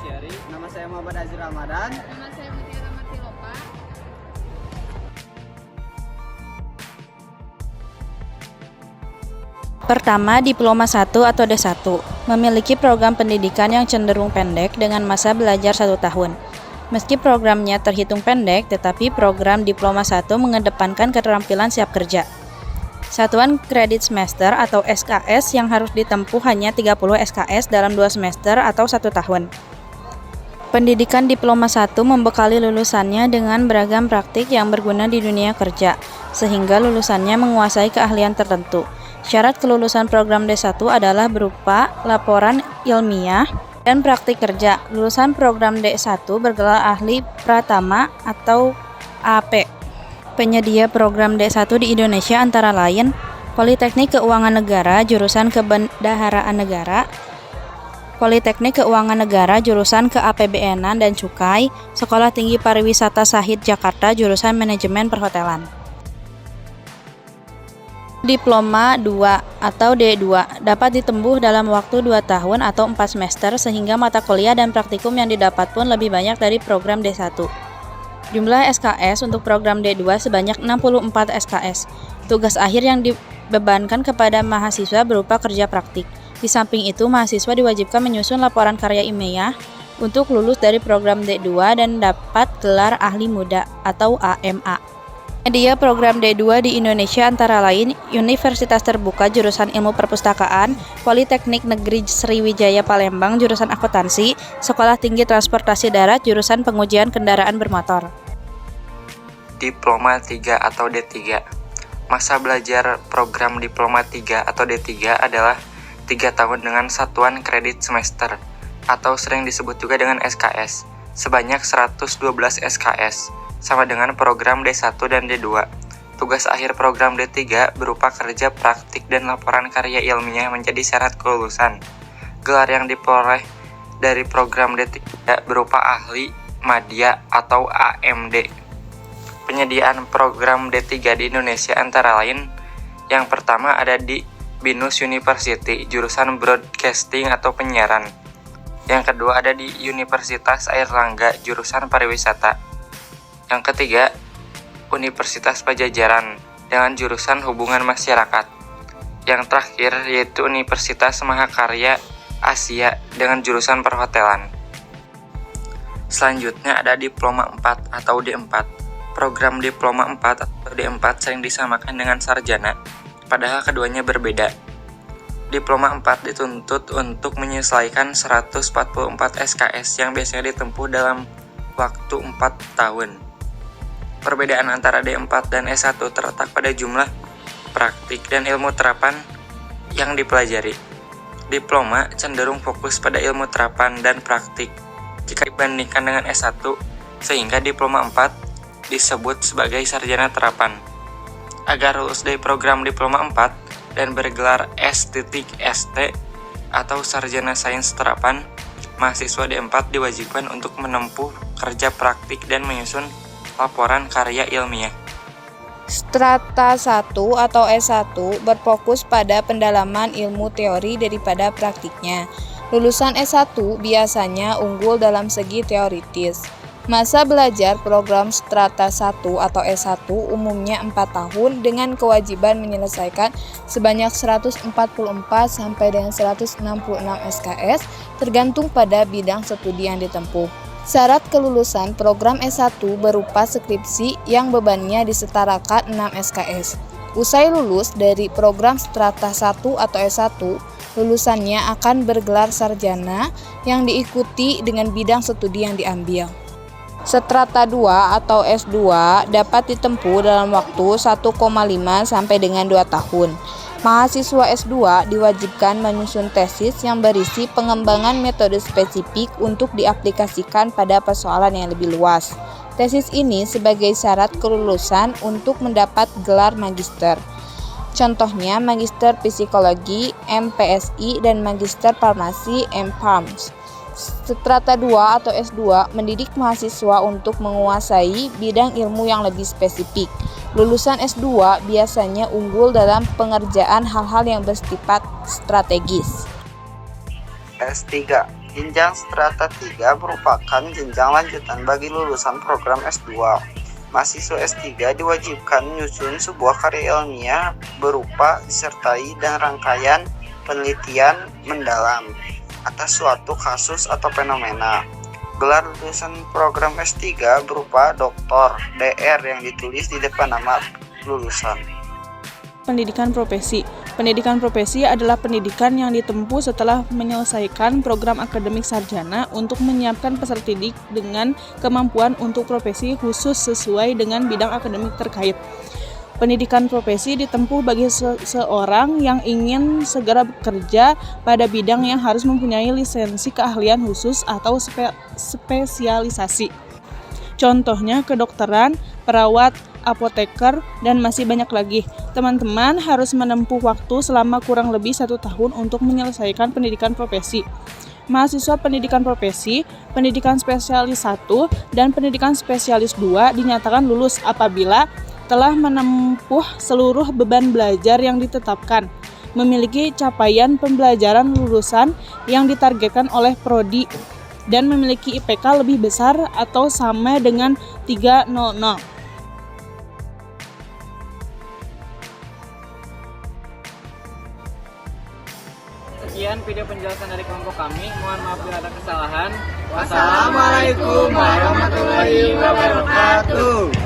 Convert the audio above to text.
Syari. Nama saya Muhammad Azir Ramadan. Nama saya Mutiara Matilopa. Pertama, Diploma 1 atau D1 memiliki program pendidikan yang cenderung pendek dengan masa belajar 1 tahun. Meski programnya terhitung pendek, tetapi program Diploma 1 mengedepankan keterampilan siap kerja. Satuan kredit semester atau SKS yang harus ditempuh hanya 30 SKS dalam 2 semester atau 1 tahun. Pendidikan Diploma 1 membekali lulusannya dengan beragam praktik yang berguna di dunia kerja, sehingga lulusannya menguasai keahlian tertentu. Syarat kelulusan program D1 adalah berupa laporan ilmiah dan praktik kerja. Lulusan program D1 bergelar ahli pratama atau AP. Penyedia program D1 di Indonesia antara lain Politeknik Keuangan Negara jurusan Kebendaharaan Negara, Politeknik Keuangan Negara jurusan Keapbn-an dan Cukai, Sekolah Tinggi Pariwisata Shahid Jakarta jurusan Manajemen Perhotelan. Diploma 2 atau D2 dapat ditempuh dalam waktu 2 tahun atau 4 semester sehingga mata kuliah dan praktikum yang didapat pun lebih banyak dari program D1. Jumlah SKS untuk program D2 sebanyak 64 SKS. Tugas akhir yang dibebankan kepada mahasiswa berupa kerja praktik. Di samping itu, mahasiswa diwajibkan menyusun laporan karya ilmiah untuk lulus dari program D2 dan dapat gelar ahli muda atau AMA. Media program D2 di Indonesia antara lain Universitas Terbuka jurusan Ilmu Perpustakaan, Politeknik Negeri Sriwijaya Palembang jurusan Akuntansi, Sekolah Tinggi Transportasi Darat jurusan Pengujian Kendaraan Bermotor. Diploma 3 atau D3. Masa belajar program Diploma 3 atau D3 adalah 3 tahun dengan satuan kredit semester atau sering disebut juga dengan SKS, sebanyak 112 SKS. Sama dengan program D1 dan D2. Tugas akhir program D3 berupa kerja praktik dan laporan karya ilmiah menjadi syarat kelulusan. Gelar yang diperoleh dari program D3 berupa ahli, madya, atau AMD. Penyediaan program D3 di Indonesia antara lain, yang pertama ada di BINUS University, jurusan Broadcasting atau penyiaran. Yang kedua ada di Universitas Airlangga, jurusan pariwisata. Yang ketiga, Universitas Pajajaran dengan jurusan Hubungan Masyarakat. Yang terakhir yaitu Universitas Mahakarya Asia dengan jurusan Perhotelan. Selanjutnya ada Diploma 4 atau D4. Program Diploma 4 atau D4 sering disamakan dengan sarjana, padahal keduanya berbeda. Diploma 4 dituntut untuk menyelesaikan 144 SKS yang biasanya ditempuh dalam waktu 4 tahun. Perbedaan antara D4 dan S1 terletak pada jumlah praktik dan ilmu terapan yang dipelajari. Diploma cenderung fokus pada ilmu terapan dan praktik jika dibandingkan dengan S1, sehingga Diploma 4 disebut sebagai sarjana terapan. Agar lulus dari program Diploma 4 dan bergelar S.ST atau sarjana sains terapan, mahasiswa D4 diwajibkan untuk menempuh kerja praktik dan menyusun laporan karya ilmiah. Strata 1 atau S1 berfokus pada pendalaman ilmu teori daripada praktiknya. Lulusan S1 biasanya unggul dalam segi teoritis. Masa belajar program Strata 1 atau S1 umumnya 4 tahun dengan kewajiban menyelesaikan sebanyak 144 sampai dengan 166 SKS tergantung pada bidang studi yang ditempuh. Syarat kelulusan program S1 berupa skripsi yang bebannya disetarakan 6 SKS. Usai lulus dari program Strata 1 atau S1, lulusannya akan bergelar sarjana yang diikuti dengan bidang studi yang diambil. Strata 2 atau S2 dapat ditempuh dalam waktu 1,5 sampai dengan 2 tahun. Mahasiswa S2 diwajibkan menyusun tesis yang berisi pengembangan metode spesifik untuk diaplikasikan pada persoalan yang lebih luas. Tesis ini sebagai syarat kelulusan untuk mendapat gelar magister. Contohnya Magister Psikologi (MPSI) dan Magister Farmasi (MPharms). Strata 2 atau S2 mendidik mahasiswa untuk menguasai bidang ilmu yang lebih spesifik. Lulusan S2 biasanya unggul dalam pengerjaan hal-hal yang bersifat strategis. S3 Jenjang strata 3 merupakan jenjang lanjutan bagi lulusan program S2. Mahasiswa S3 diwajibkan menyusun sebuah karya ilmiah berupa disertai dan rangkaian penelitian mendalam atas suatu kasus atau fenomena. Gelar lulusan program S3 berupa Dr. DR yang ditulis di depan nama lulusan. Pendidikan profesi. Pendidikan profesi adalah pendidikan yang ditempuh setelah menyelesaikan program akademik sarjana untuk menyiapkan peserta didik dengan kemampuan untuk profesi khusus sesuai dengan bidang akademik terkait. Pendidikan profesi ditempuh bagi seseorang yang ingin segera bekerja pada bidang yang harus mempunyai lisensi keahlian khusus atau spesialisasi. Contohnya kedokteran, perawat, apoteker, dan masih banyak lagi. Teman-teman harus menempuh waktu selama kurang lebih 1 tahun untuk menyelesaikan pendidikan profesi. Mahasiswa pendidikan profesi, pendidikan spesialis 1, dan pendidikan spesialis 2 dinyatakan lulus apabila telah menempuh seluruh beban belajar yang ditetapkan, memiliki capaian pembelajaran lulusan yang ditargetkan oleh prodi, dan memiliki IPK lebih besar atau sama dengan 300. Sekian video penjelasan dari kelompok kami. Mohon maaf bila ada kesalahan. Wassalamualaikum warahmatullahi wabarakatuh.